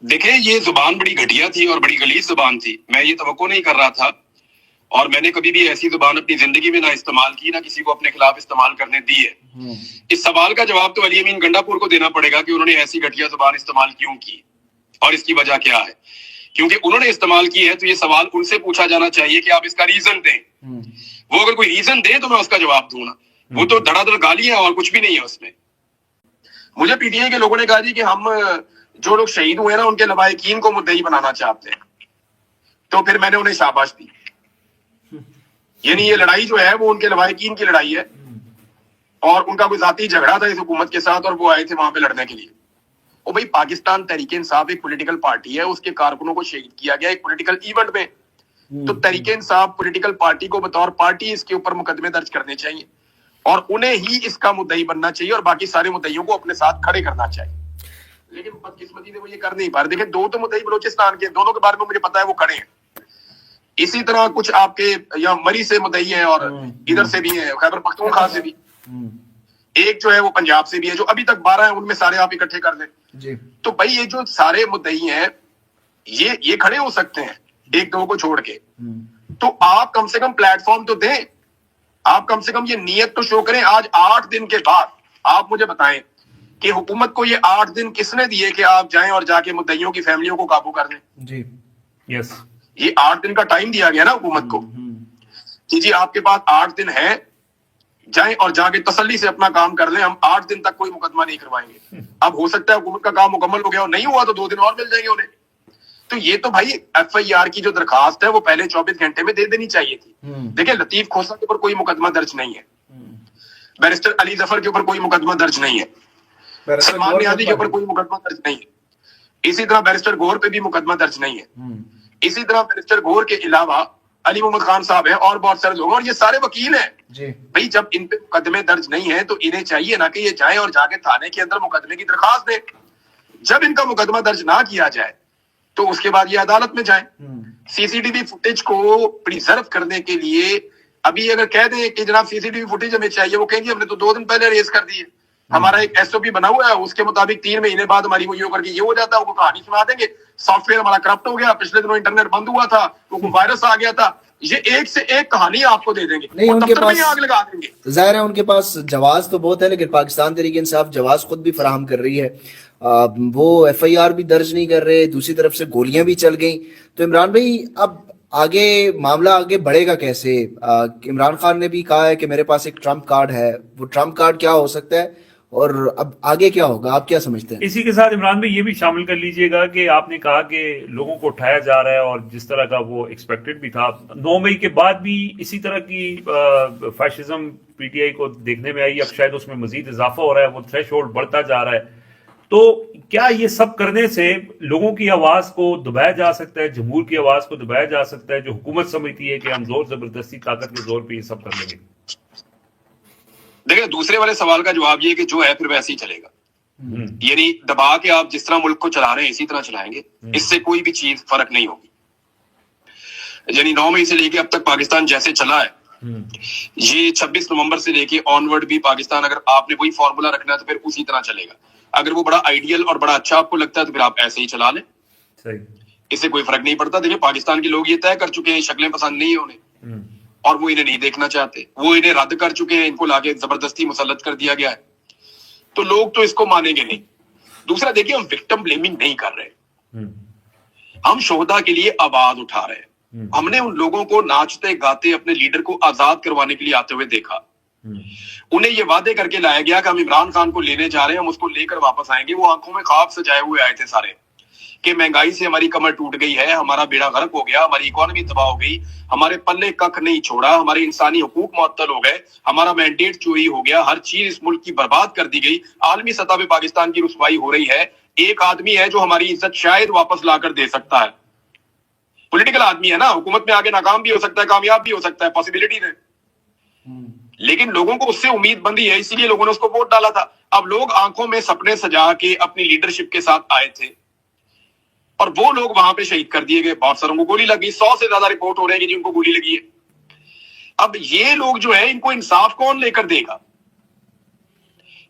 دیکھیں یہ زبان بڑی گھٹیا تھی اور بڑی غلیظ زبان تھی. میں یہ توقع نہیں کر رہا تھا اور میں نے کبھی بھی ایسی زبان اپنی زندگی میں نہ استعمال کی نہ کسی کو اپنے خلاف استعمال کرنے دی ہے. اس سوال کا جواب تو علی امین گنڈا پور کو دینا پڑے گا کہ انہوں نے ایسی گھٹیا زبان استعمال کیوں کی اور اس کی وجہ کیا ہے. کیونکہ انہوں نے استعمال کی ہے تو یہ سوال ان سے پوچھا جانا چاہیے کہ آپ اس کا ریزن دیں. وہ اگر کوئی ریزن دے تو میں اس کا جواب دوں نا. وہ تو دھڑا دھڑ گالی ہے اور کچھ بھی نہیں ہے اس میں. مجھے پی ٹی آئی کے لوگوں نے کہا جی کہ ہم جو لوگ شہید ہوئے نا ان کے لواحقین کو مدعی بنانا چاہتے ہیں. تو پھر میں نے انہیں شاباش دی. یعنی یہ لڑائی جو ہے وہ ان کے لواحقین کی لڑائی ہے اور ان کا کوئی ذاتی جھگڑا تھا اس حکومت کے ساتھ اور وہ آئے تھے وہاں پہ لڑنے کے لیے. اور بھائی پاکستان تحریک انصاف ایک پولیٹیکل پارٹی ہے, اس کے کارکنوں کو شہید کیا گیا ایک پولیٹیکل ایونٹ میں. تو تحریک انصاف پولیٹیکل پارٹی کو بطور پارٹی اس کے اوپر مقدمے درج کرنے چاہیے اور انہیں ہی اس کا مدعی بننا چاہیے اور باقی سارے مدعیوں کو اپنے ساتھ کھڑے کرنا چاہیے. لیکن بدقسمتی سے وہ یہ کر نہیں پا رہے. دیکھیں دو تو مدعی بلوچستان کے, دونوں کے بارے میں مجھے پتا ہے وہ کھڑے ہیں. اسی طرح کچھ آپ کے یا مری سے مدعی ہیں اور ادھر سے بھی ہیں, خیبر پختونخوا سے بھی, ایک جو ہے وہ پنجاب سے بھی ہے. جو ابھی تک 12 ہیں ان میں سارے آپ اکٹھے کر دیں تو بھائی یہ جو سارے مدعی ہیں یہ کھڑے ہو سکتے ہیں ایک دو کو چھوڑ کے. تو آپ کم سے کم پلیٹ فارم تو دیں, آپ کم سے کم یہ نیت تو شو کریں. آج 8 دن کے بعد آپ مجھے بتائیں کہ حکومت کو یہ 8 دن کس نے دیے کہ آپ جائیں اور جا کے مدعیوں کی فیملیوں کو قابو کر دیں. جی یس, یہ 8 دن کا ٹائم دیا گیا نا حکومت کو کہ جی آپ کے پاس 8 دن ہے, جائیں اور جا کے تسلی سے اپنا کام کر لیں. ہم 8 دن تک کوئی مقدمہ نہیں کروائیں گے. اب ہو سکتا ہے حکومت کا کام مکمل ہو گیا اور نہیں ہوا تو 2 دن اور مل جائیں گے انہیں. تو یہ تو بھائی ایف آئی آر کی جو درخواست ہے وہ پہلے 24 گھنٹے میں دے دینی چاہیے تھی. دیکھیں لطیف کھوسہ کے اوپر کوئی مقدمہ درج نہیں ہے, بیرسٹر علی ظفر کے اوپر کوئی مقدمہ درج نہیں ہے, سلمان نیازی کے اوپر کوئی مقدمہ درج نہیں ہے, اسی طرح بیرسٹر گور پہ بھی مقدمہ درج نہیں ہے, اسی طرح بیرسٹر گور کے علاوہ علی محمد خان صاحب ہیں اور بہت سارے لوگ, اور یہ سارے وکیل ہیں. بھائی جب ان پہ مقدمے درج نہیں ہیں تو انہیں چاہیے نا کہ یہ جائیں اور جا کے تھانے کے اندر مقدمے کی درخواست دیں. جب ان کا مقدمہ درج نہ کیا جائے تو اس کے بعد یہ عدالت میں جائیں. سی سی ٹی وی فوٹیج کو پریزرو کرنے کے لیے ابھی اگر کہہ دیں کہ جناب سی سی ٹی وی فوٹیج ہمیں چاہیے, وہ کہیں گے ہم نے تو 2 دن پہلے ریز کر دی ہے, ہمارا ایک ایس او پی بنا ہوا ہے, اس کے مطابق 3 مہینے بعد ہماری وہ کر کے یہ ہو جاتا ہے. وہ کہانی سنا دیں گے سافٹ ویئر ہمارا کرپٹ ہو گیا, پچھلے دنوں انٹرنیٹ بند ہوا تھا, وہ وائرس آ گیا تھا. یہ ایک سے ایک کہانی آپ کو دے دیں گے, نہیں, ان کے پاس آگ لگا دیں گے. ظاہر ہے ان کے پاس جواز تو بہت ہے, لیکن پاکستان تحریک انصاف جواز خود بھی فراہم کر رہی ہے. وہ ایف آئی آر بھی درج نہیں کر رہے, دوسری طرف سے گولیاں بھی چل گئیں. تو عمران بھائی اب آگے معاملہ آگے بڑھے گا کیسے؟ عمران خان نے بھی کہا ہے کہ میرے پاس ایک ٹرمپ کارڈ ہے, وہ ٹرمپ کارڈ کیا ہو سکتا ہے اور اب آگے کیا ہوگا, آپ کیا سمجھتے ہیں؟ اسی کے ساتھ عمران بھائی یہ بھی شامل کر لیجئے گا کہ آپ نے کہا کہ لوگوں کو اٹھایا جا رہا ہے اور جس طرح کا وہ ایکسپیکٹڈ بھی تھا, 9 مئی کے بعد بھی اسی طرح کی فیشزم پی ٹی آئی کو دیکھنے میں آئی. اب شاید اس میں مزید اضافہ ہو رہا ہے, وہ تھریش ہولڈ بڑھتا جا رہا ہے. تو کیا یہ سب کرنے سے لوگوں کی آواز کو دبایا جا سکتا ہے, جمہور کی آواز کو دبایا جا سکتا ہے, جو حکومت سمجھتی ہے کہ ہم زور زبردستی طاقت کے زور پہ یہ سب کر لیں گے؟ دیکھیں دوسرے والے سوال کا جواب یہ کہ جو ہے پھر ویسے ہی چلے گا. یعنی دبا کے آپ جس طرح ملک کو چلا رہے ہیں اسی طرح چلائیں گے, اس سے کوئی بھی چیز فرق نہیں ہوگی. یعنی 9 مئی سے لے کے اب تک پاکستان جیسے چلا ہے, یہ 26 نومبر سے لے کے آنورڈ بھی پاکستان, اگر آپ نے وہی فارمولا رکھنا ہے تو پھر اسی طرح چلے گا. اگر وہ بڑا آئیڈیل اور بڑا اچھا آپ کو لگتا ہے تو پھر آپ ایسے ہی چلا لیں, اس سے کوئی فرق نہیں پڑتا. دیکھیں پاکستان کے لوگ یہ طے کر چکے ہیں شکلیں پسند نہیں ہیں انہیں اور وہ انہیں نہیں دیکھنا چاہتے, وہ انہیں رد کر چکے ہیں, ان کو لا کے زبردستی مسلط کر دیا گیا ہے. تو لوگ تو اس کو مانیں گے نہیں. دوسرا دیکھیں ہم وکٹم بلیمنگ نہیں کر رہے, ہم شہدا کے لیے آواز اٹھا رہے ہیں. ہم نے ان لوگوں کو ناچتے گاتے اپنے لیڈر کو آزاد کروانے کے لیے آتے ہوئے دیکھا. انہیں یہ وعدے کر کے لایا گیا کہ ہم عمران خان کو لینے جا رہے ہیں, ہم اس کو لے کر واپس آئیں گے. وہ آنکھوں میں خواب سجائے ہوئے آئے تھے سارے کہ مہنگائی سے ہماری کمر ٹوٹ گئی ہے, ہمارا بیڑا غرق ہو گیا, ہماری اکانومی تباہ ہو گئی, ہمارے پلے ککھ نہیں چھوڑا, ہمارے انسانی حقوق معطل ہو گئے, ہمارا مینڈیٹ چوری ہو گیا, ہر چیز اس ملک کی برباد کر دی گئی, عالمی سطح پہ پاکستان کی رسوائی ہو رہی ہے. ایک آدمی ہے جو ہماری عزت شاید واپس لا کر دے سکتا ہے, پولیٹیکل آدمی ہے نا, حکومت میں آگے ناکام بھی ہو سکتا ہے, کامیاب بھی ہو سکتا ہے, پاسبلٹی ہے. لیکن لوگوں کو اس سے امید بندی ہے, اسی لیے لوگوں نے اس کو ووٹ ڈالا تھا. اب لوگ آنکھوں میں سپنے سجا کے اپنی لیڈرشپ کے ساتھ آئے تھے اور وہ لوگ وہاں پہ شہید کر دیے گئے. بہت ساروں کو گولی لگی, 100 سے زیادہ رپورٹ ہو رہے ہیں کہ جن کو گولی لگی ہے. اب یہ لوگ جو ہے ان کو انصاف کون لے کر دے گا؟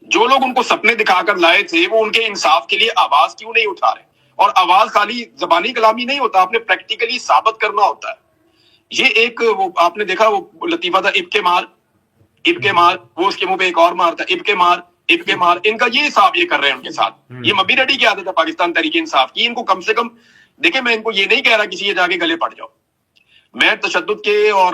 جو لوگ ان کو سپنے دکھا کر لائے تھے وہ ان کے انصاف کے لیے آواز کیوں نہیں اٹھا رہے؟ اور آواز خالی زبانی کلامی نہیں ہوتا، آپ نے پریکٹیکلی ثابت کرنا ہوتا ہے. یہ ایک وہ آپ نے دیکھا وہ لطیفہ تھا، اب کے مار، وہ اس کے منہ پہ ایک اور مارتا، اب کے مار، ان کا یہ حساب یہ کر رہے ہیں ان کے ساتھ. یہ مبی ریڈی کی عادت ہے پاکستان تحریک انصاف کی. ان کو کم سے کم دیکھیں، میں ان کو یہ نہیں کہہ رہا کسی جا کے گلے پڑ جاؤ، میں تشدد کے اور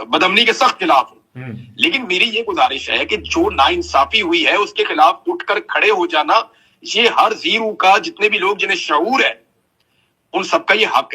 بدامنی کے سخت خلاف ہوں، لیکن میری یہ گزارش ہے کہ جو ناانصافی ہوئی ہے اس کے خلاف اٹھ کر کھڑے ہو جانا، یہ ہر زیرو کا، جتنے بھی لوگ جنہیں شعور ہے ان سب کا یہ حق ہے.